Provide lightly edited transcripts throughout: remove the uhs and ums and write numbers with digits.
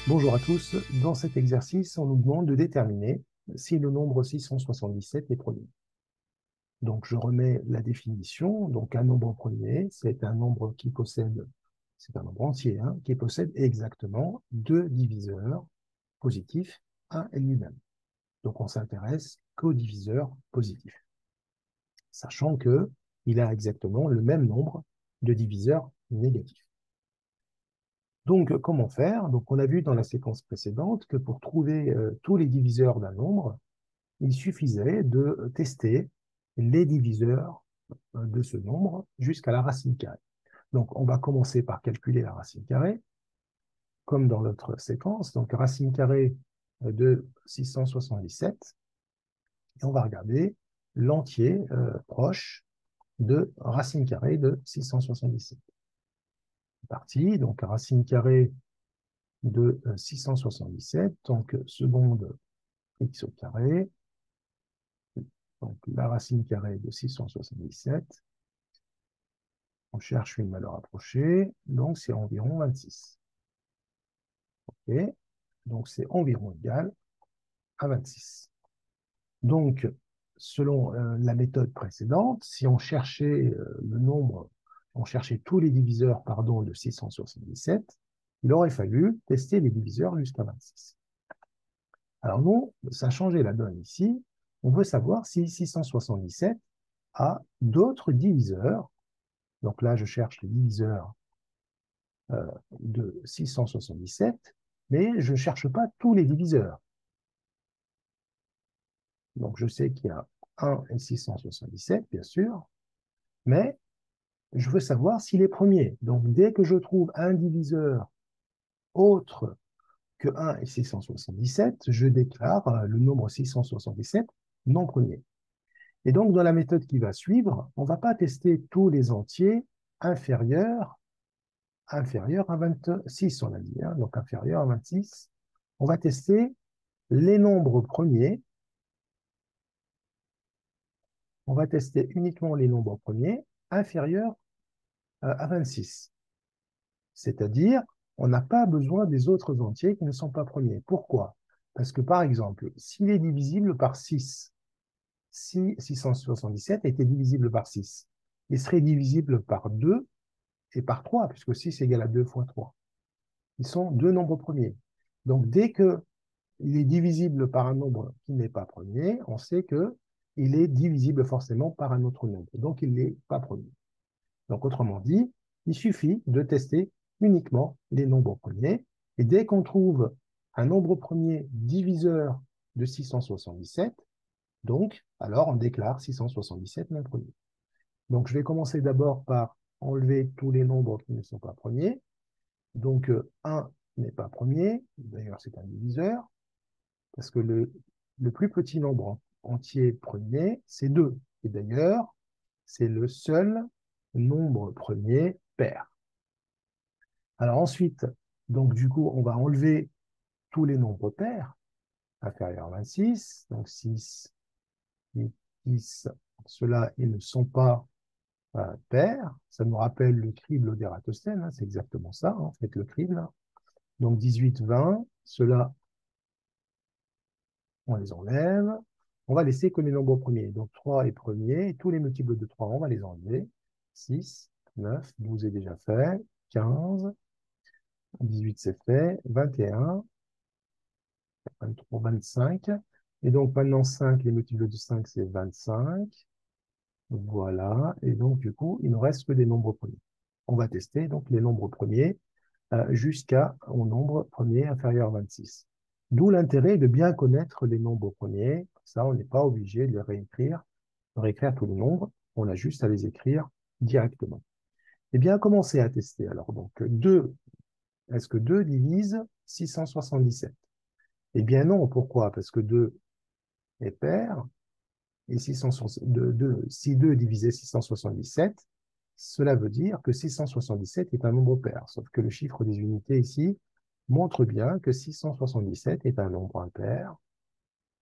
Bonjour à tous. Dans cet exercice, on nous demande de déterminer si le nombre 677 est premier. Donc, je remets la définition. Donc, un nombre premier, c'est un nombre qui possède, c'est un nombre entier, qui possède exactement deux diviseurs positifs, 1 et lui-même. Donc, on s'intéresse qu'aux diviseurs positifs, sachant qu'il a exactement le même nombre de diviseurs négatifs. Donc, comment faire? Donc, on a vu dans la séquence précédente que pour trouver tous les diviseurs d'un nombre, il suffisait de tester les diviseurs de ce nombre jusqu'à la racine carrée. Donc, on va commencer par calculer la racine carrée, comme dans notre séquence. Donc, racine carrée de 677, et on va regarder l'entier proche de racine carrée de 677. C'est parti. Donc, racine carrée de 677, donc seconde x au carré, donc la racine carrée de 677, on cherche une valeur approchée, donc c'est environ 26. Ok, donc c'est environ égal à 26. Donc, selon la méthode précédente, si on cherchait le nombre, on cherchait tous les diviseurs, pardon, de 677, il aurait fallu tester les diviseurs jusqu'à 26. Alors nous, ça a changé la donne ici. On veut savoir si 677 a d'autres diviseurs. Donc là, je cherche les diviseurs de 677, mais je ne cherche pas tous les diviseurs. Donc je sais qu'il y a 1 et 677, bien sûr, mais je veux savoir s'il est premier. Donc dès que je trouve un diviseur autre que 1 et 677, je déclare le nombre 677 non premier. Et donc, dans la méthode qui va suivre, on ne va pas tester tous les entiers inférieurs à 26, on a dit, donc inférieurs à 26. On va tester les nombres premiers. On va tester uniquement les nombres premiers inférieurs à 26. C'est-à-dire, on n'a pas besoin des autres entiers qui ne sont pas premiers. Pourquoi? Parce que, par exemple, s'il est divisible par 6, si 677 était divisible par 6, il serait divisible par 2 et par 3, puisque 6 égale à 2 fois 3. Ils sont deux nombres premiers. Donc, dès qu'il est divisible par un nombre qui n'est pas premier, on sait qu'il est divisible forcément par un autre nombre. Donc, il n'est pas premier. Donc, autrement dit, il suffit de tester uniquement les nombres premiers. Et dès qu'on trouve un nombre premier diviseur de 677, donc, alors on déclare 677 non premier. Donc, je vais commencer d'abord par enlever tous les nombres qui ne sont pas premiers. Donc, 1 n'est pas premier, d'ailleurs c'est un diviseur, parce que le plus petit nombre entier premier, c'est 2. Et d'ailleurs, c'est le seul nombre premier pair. Alors ensuite, donc du coup, on va enlever tous les nombres pairs, inférieurs à 26, donc 6, 8, 10, ceux-là, ils ne sont pas pairs. Ça nous rappelle le crible d'Ératosthène, c'est exactement ça, en fait, le crible. Donc 18, 20, ceux-là, on les enlève. On va laisser que les nombres premiers. Donc 3 est premier, et tous les multiples de 3, on va les enlever. 6, 9, 12 est déjà fait, 15, 18 c'est fait, 21, 23, 25. Et donc maintenant 5, les multiples de 5 c'est 25. Voilà, et donc du coup, il ne reste que des nombres premiers. On va tester donc les nombres premiers jusqu'au nombre premier inférieur à 26. D'où l'intérêt de bien connaître les nombres premiers. Ça, on n'est pas obligé de les réécrire tous les nombres. On a juste à les écrire directement. Eh bien, commencez à tester. Alors, donc, 2, est-ce que 2 divise 677? Eh bien non, pourquoi? Parce que 2 est pair, et si 2 divisé 677, cela veut dire que 677 est un nombre pair, sauf que le chiffre des unités ici montre bien que 677 est un nombre impair,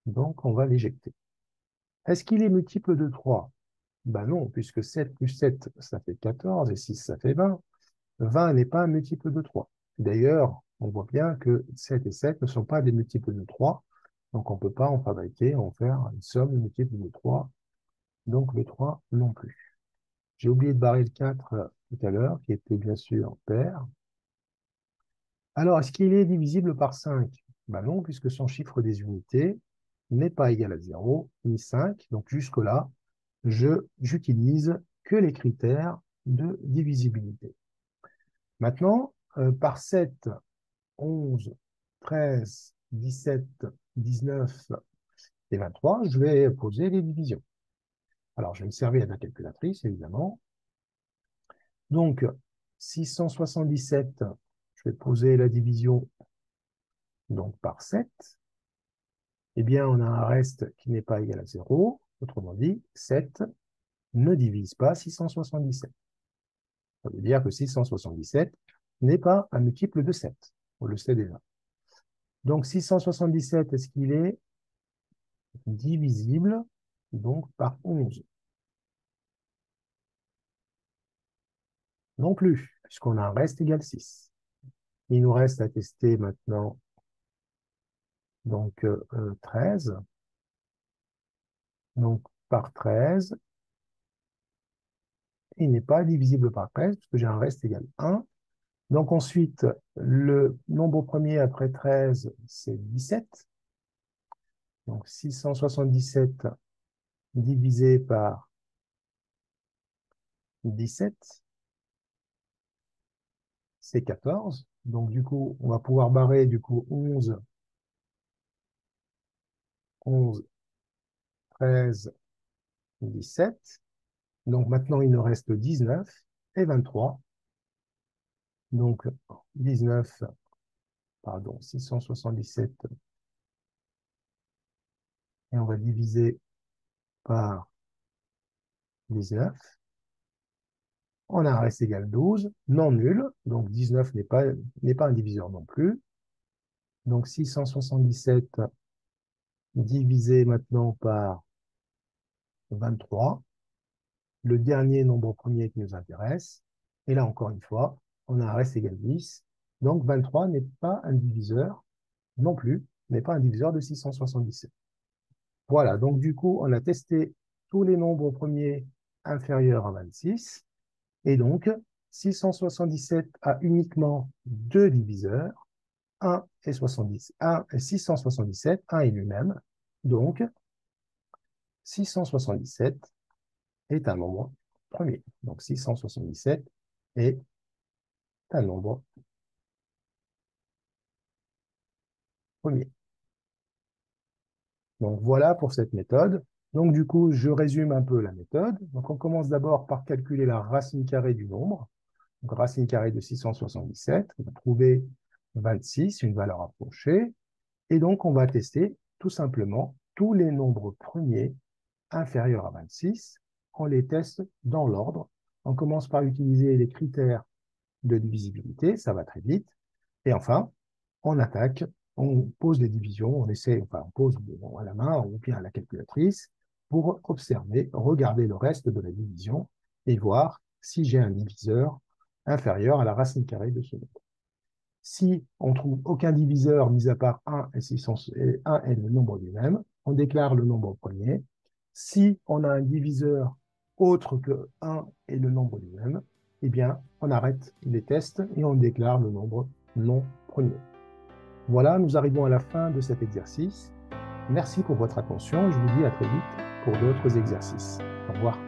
donc on va l'éjecter. Est-ce qu'il est multiple de 3? Ben non, puisque 7 plus 7, ça fait 14, et 6, ça fait 20. 20 n'est pas un multiple de 3. D'ailleurs, on voit bien que 7 et 7 ne sont pas des multiples de 3, donc on ne peut pas en fabriquer, en faire une somme multiple de 3, donc le 3 non plus. J'ai oublié de barrer le 4 tout à l'heure, qui était bien sûr pair. Alors, est-ce qu'il est divisible par 5? Ben non, puisque son chiffre des unités n'est pas égal à 0, ni 5. Donc jusque-là, j'utilise que les critères de divisibilité. Maintenant, par 7, 11, 13, 17, 19 et 23, je vais poser les divisions. Alors, je vais me servir de la calculatrice, évidemment. Donc, 677, je vais poser la division donc, par 7. Eh bien, on a un reste qui n'est pas égal à 0. Autrement dit, 7 ne divise pas 677. Ça veut dire que 677 n'est pas un multiple de 7. On le sait déjà. Donc, 677, est-ce qu'il est divisible donc par 11? Non plus, puisqu'on a un reste égal 6. Il nous reste à tester maintenant donc 13. Donc, par 13, il n'est pas divisible par 13, puisque j'ai un reste égal 1. Donc ensuite, le nombre premier après 13, c'est 17. Donc 677 divisé par 17, c'est 14. Donc du coup, on va pouvoir barrer du coup 11, 11, 13, 17. Donc maintenant, il nous reste 19 et 23. Donc 19, pardon, 677, et on va diviser par 19. On a un reste égal 12, non nul, donc 19 n'est pas un diviseur non plus. Donc 677 divisé maintenant par 23, le dernier nombre premier qui nous intéresse. Et là, encore une fois, on a un reste égal 10. Donc 23 n'est pas un diviseur non plus, n'est pas un diviseur de 677. Voilà, donc du coup, on a testé tous les nombres premiers inférieurs à 26. Et donc, 677 a uniquement deux diviseurs, 1 et 70, 1 et 677, 1 est lui-même. Donc, 677 est un nombre premier. Donc, 677 est un nombre premier. Donc, voilà pour cette méthode. Donc, du coup, je résume un peu la méthode. Donc, on commence d'abord par calculer la racine carrée du nombre. Donc, racine carrée de 677, on va trouver 26, une valeur approchée. Et donc, on va tester tout simplement tous les nombres premiers inférieurs à 26. On les teste dans l'ordre. On commence par utiliser les critères de divisibilité, ça va très vite. Et enfin, on attaque, on pose les divisions, on essaie, enfin, on pose à la main ou bien à la calculatrice pour observer, regarder le reste de la division et voir si j'ai un diviseur inférieur à la racine carrée de ce nombre. Si on trouve aucun diviseur, mis à part 1 et 1 est le nombre lui-même, on déclare le nombre premier. Si on a un diviseur autre que 1 et le nombre lui-même, eh bien, on arrête les tests et on déclare le nombre non premier. Voilà, nous arrivons à la fin de cet exercice. Merci pour votre attention et je vous dis à très vite pour d'autres exercices. Au revoir.